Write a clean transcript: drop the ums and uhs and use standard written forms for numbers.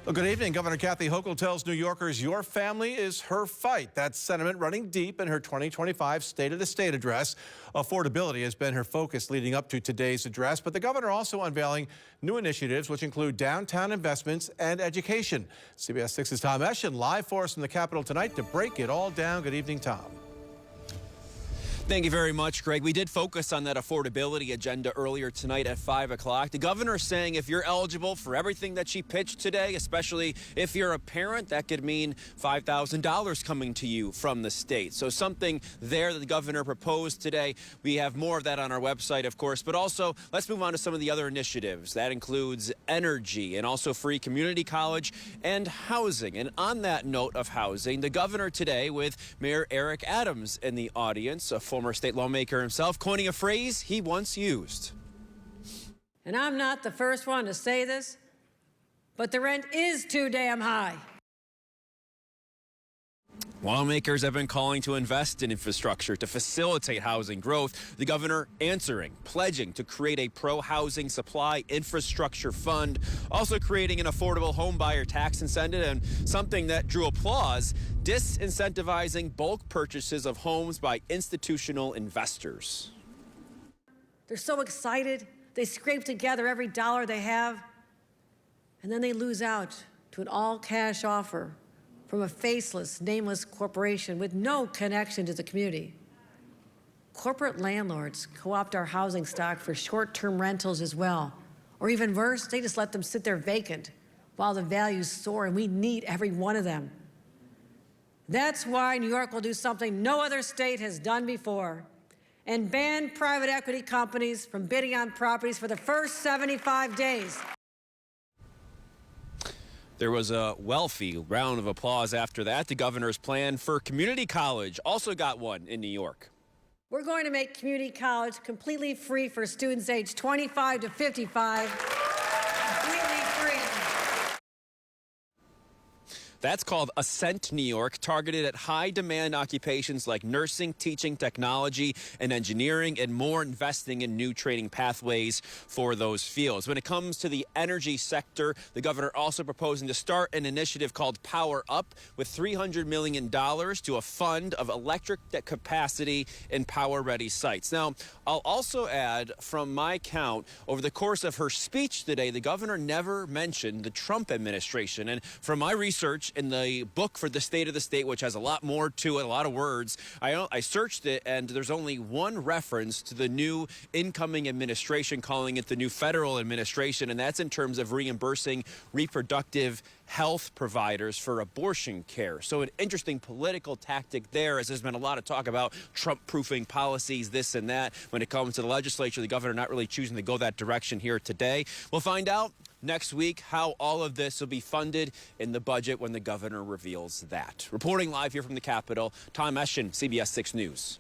Well, good evening. Governor Kathy Hochul tells New Yorkers your family is her fight. That sentiment running deep in her 2025 State of the State address. Affordability has been her focus leading up to today's address, but the governor also unveiling new initiatives which include downtown investments and education. CBS 6's Tom Eschen live for us from the Capitol tonight to break it all down. Good evening, Tom. Thank you very much, Greg. We did focus on that affordability agenda earlier tonight at 5 o'clock. The governor is saying if you're eligible for everything that she pitched today, especially if you're a parent, that could mean $5,000 coming to you from the state. So something there that the governor proposed today. We have more of that on our website, of course. But also, let's move on to some of the other initiatives. That includes energy and also free community college and housing. And on that note of housing, the governor today with Mayor Eric Adams in the audience, a former state lawmaker himself, coining a phrase he once used. And I'm not the first one to say this, but the rent is too damn high. Lawmakers have been calling to invest in infrastructure to facilitate housing growth. The governor answering, pledging to create a pro-housing supply infrastructure fund, also creating an affordable home buyer tax incentive, and something that drew applause, disincentivizing bulk purchases of homes by institutional investors. They're so excited. They scrape together every dollar they have, and then they lose out to an all-cash offer from a faceless, nameless corporation with no connection to the community. Corporate landlords co-opt our housing stock for short-term rentals as well. Or even worse, they just let them sit there vacant while the values soar, and we need every one of them. That's why New York will do something no other state has done before and ban private equity companies from bidding on properties for the first 75 days. There was a wealthy round of applause after that. The governor's plan for community college also got one in New York. We're going to make community college completely free for students aged 25 to 55. Completely free. That's called Ascent New York, targeted at high-demand occupations like nursing, teaching, technology, and engineering, and more, investing in new training pathways for those fields. When it comes to the energy sector, the governor also proposing to start an initiative called Power Up with $300 million to a fund of electric capacity in power-ready sites. Now, I'll also add, from my count, over the course of her speech today, the governor never mentioned the Trump administration. And from my research, in the book for the State of the State, which has a lot more to it, a lot of words, I searched it, and there's only one reference to the new incoming administration, calling it the new federal administration, and that's in terms of reimbursing reproductive health providers for abortion care. So an interesting political tactic there, as there's been a lot of talk about Trump-proofing policies, this and that. When it comes to the legislature, the governor not really choosing to go that direction here today. We'll find out next week how all of this will be funded in the budget when the governor reveals that. Reporting live here from the Capitol, Tom Eschen, CBS 6 News.